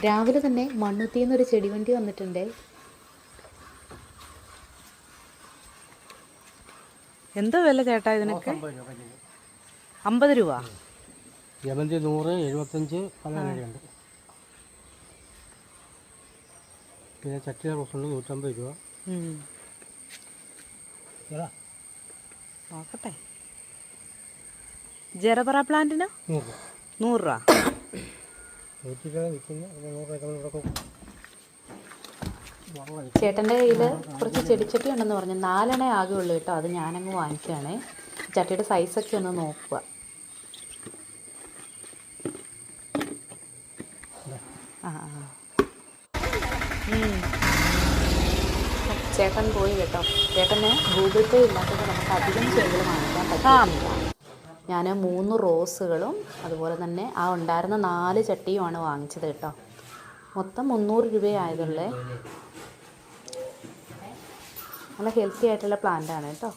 രാവിലെ തന്നെ മണ്ണുത്തിന്നൊരു ചെടിവണ്ടി വന്നിട്ടുണ്ട്. എന്താ വില ചേട്ടാ ഇതിനൊക്കെ? 50 രൂപ. ജമന്തി 100, 75 പല വിലയുണ്ട്. പിന്നെ ചട്ടിയ റോസുണ്ട് 150 രൂപ. നോക്കട്ടെ. ജെറബറ പ്ലാന്റിന് 100 രൂപ. ചേട്ടൻ്റെ കയ്യിൽ കുറച്ച് ചെടിച്ചട്ടി ഉണ്ടെന്ന് പറഞ്ഞു. 4 എണ്ണേ ആകെയുള്ളൂ കേട്ടോ. അത് ഞാനങ്ങ് വാങ്ങിക്കുകയാണ്. ചട്ടിയുടെ സൈസൊക്കെ ഒന്ന് നോക്കുക. ചേട്ടൻ പോയി കേട്ടോ. ചേട്ടന് ഗൂഗിൾ പേ ഇല്ലാത്തത് നമുക്ക് അധികം ചെടികൾ വാങ്ങിക്കാൻ പറ്റില്ല. ഞാൻ 3 റോസുകളും അതുപോലെ തന്നെ ആ ഉണ്ടായിരുന്ന 4 ചട്ടിയുമാണ് വാങ്ങിച്ചത് കേട്ടോ. മൊത്തം 300 രൂപയായതുള്ളേ. നല്ല ഹെൽത്തി ആയിട്ടുള്ള പ്ലാന്റാണ് കേട്ടോ.